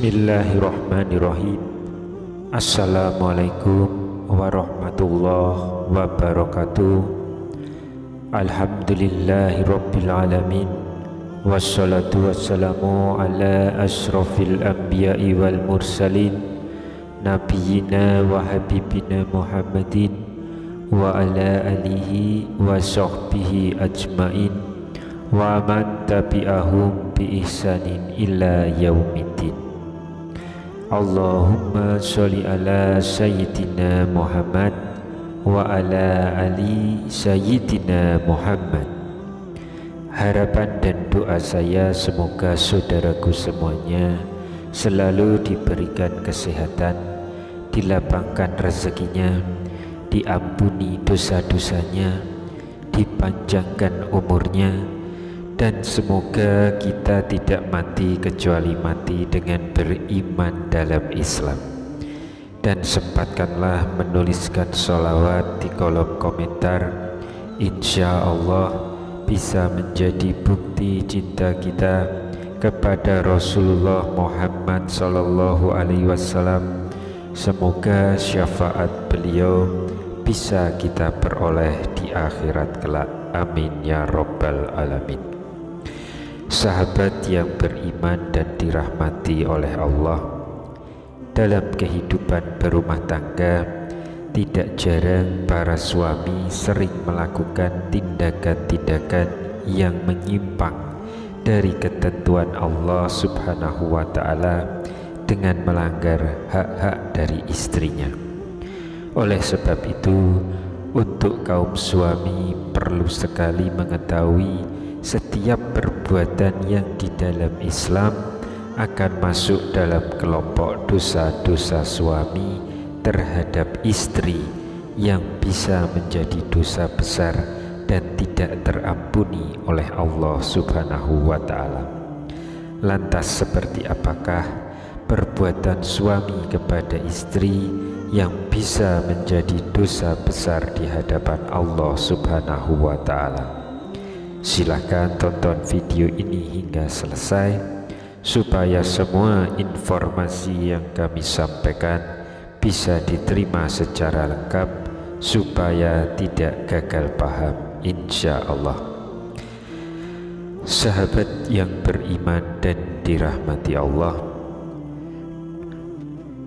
Bismillahirrahmanirrahim. Assalamualaikum warahmatullahi wabarakatuh. Alhamdulillahi rabbil alamin. Wassalatu wassalamu ala ashrafil anbiya'i wal mursalin, nabiyyina wa habibina Muhammadin wa ala alihi wa sahbihi ajmain wa man tabi'ahum bi ihsanin ila yaumiddin. Allahumma sholli ala sayyidina Muhammad wa ala ali sayyidina Muhammad. Harapan dan doa saya semoga saudaraku semuanya selalu diberikan kesehatan, dilapangkan rezekinya, diampuni dosa-dosanya, dipanjangkan umurnya, dan semoga kita tidak mati kecuali mati dengan beriman dalam Islam. Dan sempatkanlah menuliskan sholawat di kolom komentar. Insya Allah bisa menjadi bukti cinta kita kepada Rasulullah Muhammad Sallallahu Alaihi Wasallam. Semoga syafaat beliau bisa kita peroleh di akhirat kelak. Amin ya Rabbal Alamin. Sahabat yang beriman dan dirahmati oleh Allah, dalam kehidupan berumah tangga tidak jarang para suami sering melakukan tindakan-tindakan yang menyimpang dari ketentuan Allah Subhanahu wa Ta'ala dengan melanggar hak-hak dari istrinya. Oleh sebab itu, untuk kaum suami perlu sekali mengetahui setiap perbuatan yang di dalam Islam akan masuk dalam kelompok dosa-dosa suami terhadap istri yang bisa menjadi dosa besar dan tidak terampuni oleh Allah Subhanahu wa Ta'ala. Lantas seperti apakah perbuatan suami kepada istri yang bisa menjadi dosa besar di hadapan Allah Subhanahu wa Ta'ala? Silakan tonton video ini hingga selesai supaya semua informasi yang kami sampaikan bisa diterima secara lengkap, supaya tidak gagal paham, insya Allah. Sahabat yang beriman dan dirahmati Allah,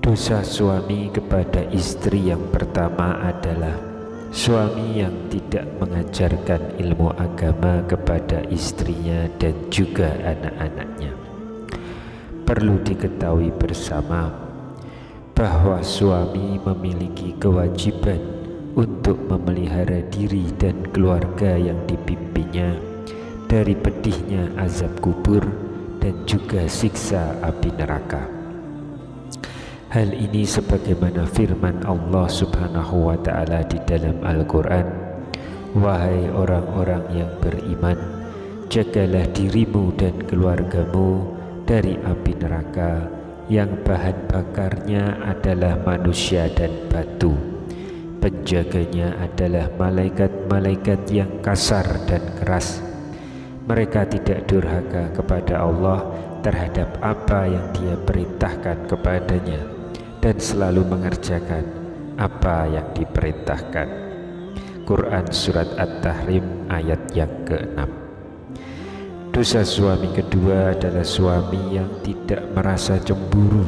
dosa suami kepada istri yang pertama adalah suami yang tidak mengajarkan ilmu agama kepada istrinya dan juga anak-anaknya. Perlu diketahui bersama bahwa suami memiliki kewajiban untuk memelihara diri dan keluarga yang dipimpinnya dari pedihnya azab kubur dan juga siksa api neraka. Hal ini sebagaimana firman Allah Subhanahu wa Ta'ala di dalam Al-Quran, wahai orang-orang yang beriman, jagalah dirimu dan keluargamu dari api neraka yang bahan bakarnya adalah manusia dan batu. Penjaganya adalah malaikat-malaikat yang kasar dan keras. Mereka tidak durhaka kepada Allah terhadap apa yang Dia perintahkan kepadanya, dan selalu mengerjakan apa yang diperintahkan. Quran Surat At-Tahrim ayat yang ke-6. Dosa suami kedua adalah suami yang tidak merasa cemburu.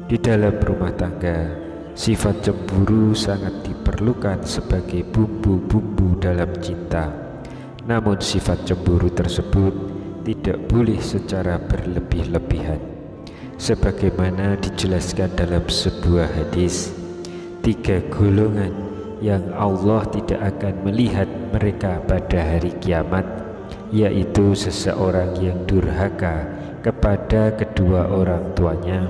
Di dalam rumah tangga, sifat cemburu sangat diperlukan sebagai bumbu-bumbu dalam cinta. Namun sifat cemburu tersebut tidak boleh secara berlebih-lebihan. Sebagaimana dijelaskan dalam sebuah hadis, 3 golongan yang Allah tidak akan melihat mereka pada hari kiamat, yaitu seseorang yang durhaka kepada kedua orang tuanya,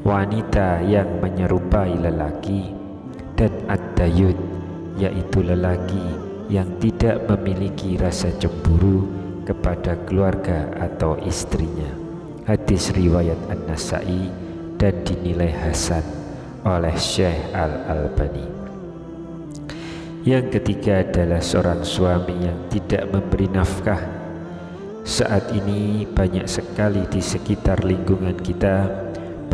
wanita yang menyerupai lelaki, dan ad-dayud, yaitu lelaki yang tidak memiliki rasa cemburu kepada keluarga atau istrinya. Hadis riwayat An-Nasa'i dan dinilai hasan oleh Syekh Al-Albani. Yang ketiga adalah seorang suami yang tidak memberi nafkah Saat ini banyak sekali di sekitar lingkungan kita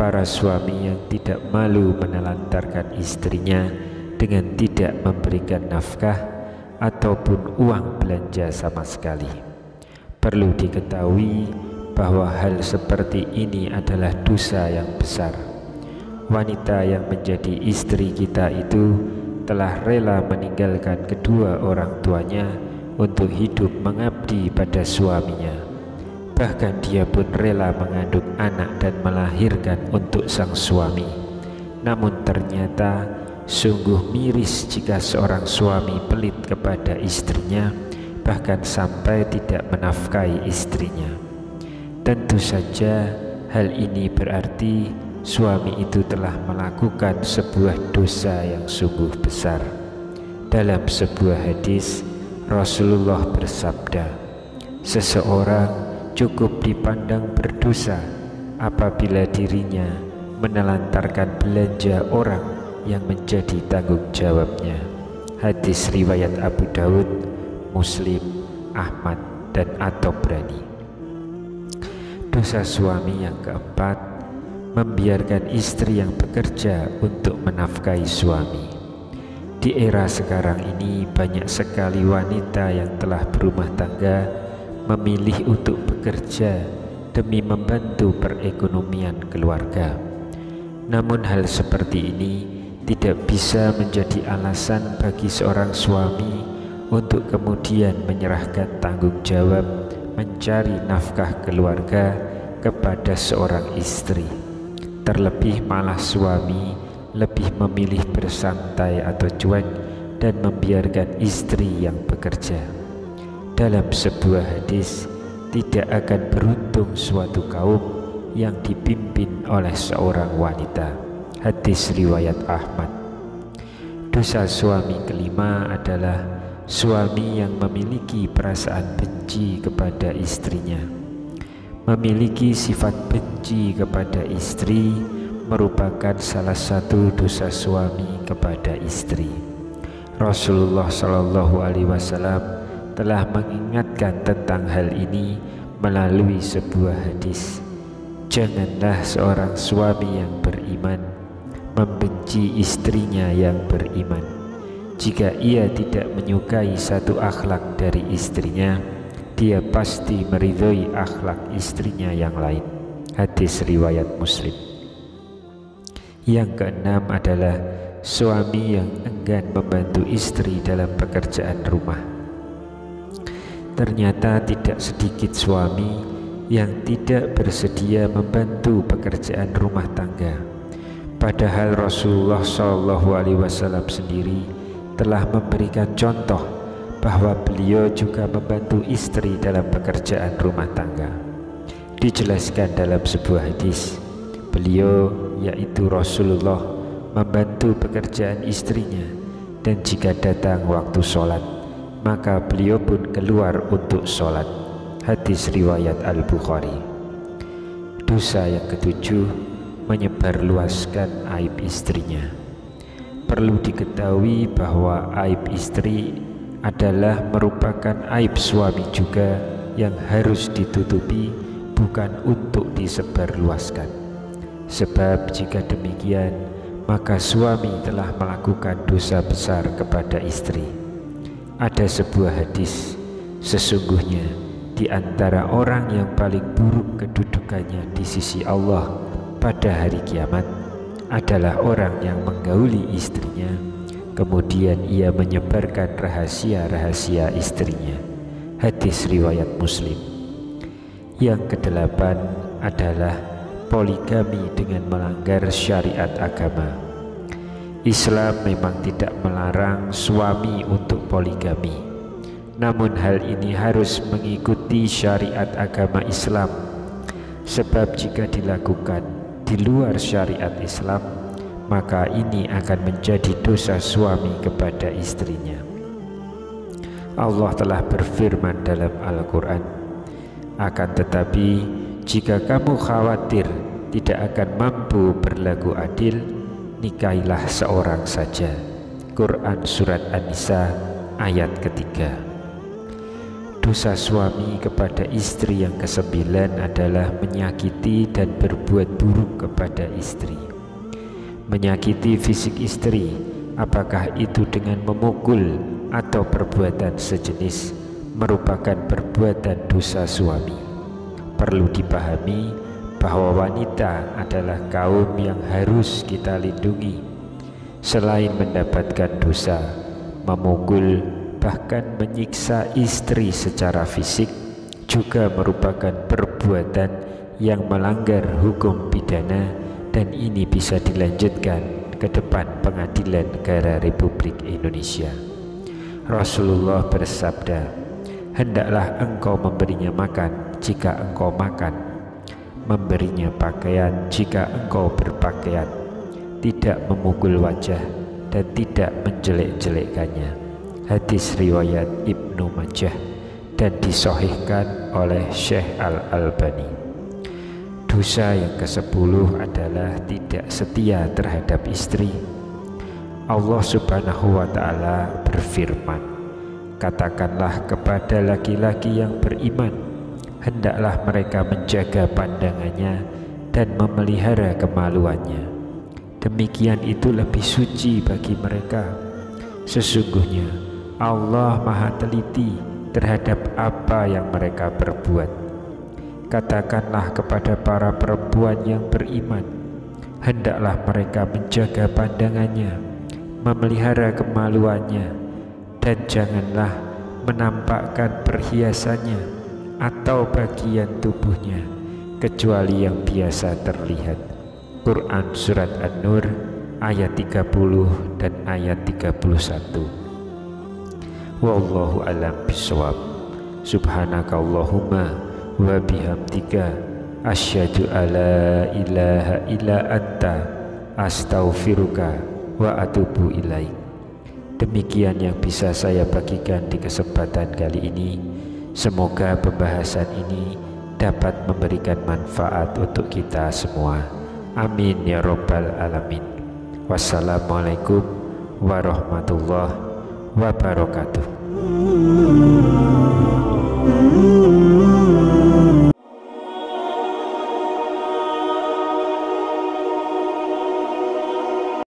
para suami yang tidak malu menelantarkan istrinya dengan tidak memberikan nafkah ataupun uang belanja sama sekali. Perlu diketahui bahwa hal seperti ini adalah dosa yang besar. Wanita yang menjadi istri kita itu telah rela meninggalkan kedua orang tuanya untuk hidup mengabdi pada suaminya. Bahkan dia pun rela mengandung anak dan melahirkan untuk sang suami. Namun ternyata sungguh miris jika seorang suami pelit kepada istrinya, bahkan sampai tidak menafkahi istrinya. Tentu saja hal ini berarti suami itu telah melakukan sebuah dosa yang sungguh besar. Dalam sebuah hadis, Rasulullah bersabda, seseorang cukup dipandang berdosa apabila dirinya menelantarkan belanja orang yang menjadi tanggung jawabnya. Hadis riwayat Abu Daud, Muslim, Ahmad, dan At-Tabrani. Dosa suami yang keempat, membiarkan istri yang bekerja untuk menafkahi suami. Di era sekarang ini banyak sekali wanita yang telah berumah tangga memilih untuk bekerja demi membantu perekonomian keluarga. Namun hal seperti ini tidak bisa menjadi alasan bagi seorang suami untuk kemudian menyerahkan tanggung jawab mencari nafkah keluarga kepada seorang istri. Terlebih malah suami lebih memilih bersantai atau cuek dan membiarkan istri yang bekerja. Dalam sebuah hadis, tidak akan beruntung suatu kaum yang dipimpin oleh seorang wanita. Hadis riwayat Ahmad. Dosa suami kelima adalah suami yang memiliki perasaan benci kepada istrinya. Memiliki sifat benci kepada istri merupakan salah satu dosa suami kepada istri. Rasulullah Shallallahu Alaihi Wasallam telah mengingatkan tentang hal ini melalui sebuah hadis. Janganlah seorang suami yang beriman membenci istrinya yang beriman. Jika ia tidak menyukai satu akhlak dari istrinya, dia pasti meridhoi akhlak istrinya yang lain. Hadis riwayat Muslim. Yang keenam adalah suami yang enggan membantu istri dalam pekerjaan rumah. Ternyata tidak sedikit suami yang tidak bersedia membantu pekerjaan rumah tangga. Padahal Rasulullah SAW sendiri telah memberikan contoh bahwa beliau juga membantu istri dalam pekerjaan rumah tangga. Dijelaskan dalam sebuah hadis, beliau yaitu Rasulullah membantu pekerjaan istrinya, dan jika datang waktu sholat maka beliau pun keluar untuk sholat. Hadis riwayat Al-Bukhari. Dosa yang ketujuh, menyebarluaskan aib istrinya. Perlu diketahui bahwa aib istri adalah merupakan aib suami juga yang harus ditutupi, bukan untuk disebarluaskan. Sebab jika demikian, maka suami telah melakukan dosa besar kepada istri. Ada sebuah hadis, sesungguhnya di antara orang yang paling buruk kedudukannya di sisi Allah pada hari kiamat adalah orang yang menggauli istrinya, kemudian ia menyebarkan rahasia-rahasia istrinya. Hadis riwayat Muslim. Yang kedelapan adalah poligami dengan melanggar syariat agama. Islam memang tidak melarang suami untuk poligami, namun hal ini harus mengikuti syariat agama Islam. Sebab jika dilakukan di luar syariat Islam, maka ini akan menjadi dosa suami kepada istrinya. Allah telah berfirman dalam Al-Quran, akan tetapi jika kamu khawatir tidak akan mampu berlaku adil, nikahilah seorang saja. Quran Surat An-Nisa ayat ketiga. Dosa suami kepada istri yang kesembilan adalah menyakiti dan berbuat buruk kepada istri. Menyakiti fisik istri, apakah itu dengan memukul atau perbuatan sejenis, merupakan perbuatan dosa suami. Perlu dipahami bahwa wanita adalah kaum yang harus kita lindungi. Selain mendapatkan dosa, memukul bahkan menyiksa istri secara fisik juga merupakan perbuatan yang melanggar hukum pidana, dan ini bisa dilanjutkan ke depan Pengadilan Negara Republik Indonesia. Rasulullah bersabda, hendaklah engkau memberinya makan jika engkau makan, memberinya pakaian jika engkau berpakaian, tidak memukul wajah dan tidak menjelek-jelekkannya. Hadis riwayat Ibnu Majah dan disahihkan oleh Syekh Al-Albani. Dosa yang ke-10 adalah tidak setia terhadap istri. Allah Subhanahu wa ta'ala berfirman, katakanlah kepada laki-laki yang beriman, hendaklah mereka menjaga pandangannya dan memelihara kemaluannya. Demikian itu lebih suci bagi mereka. Sesungguhnya Allah Maha Teliti terhadap apa yang mereka perbuat. Katakanlah kepada para perempuan yang beriman, hendaklah mereka menjaga pandangannya, memelihara kemaluannya, dan janganlah menampakkan perhiasannya atau bagian tubuhnya kecuali yang biasa terlihat. Quran Surat An-Nur ayat 30 dan ayat 31. Wallahu a'lam bishawab. Subhanakallahumma wa bihamdika asyhadu alla ilaha illa anta astaghfiruka wa atubu ilaik. Demikian yang bisa saya bagikan di kesempatan kali ini. Semoga pembahasan ini dapat memberikan manfaat untuk kita semua. Amin ya rabbal alamin. Wassalamualaikum warahmatullahi wabarakatuh.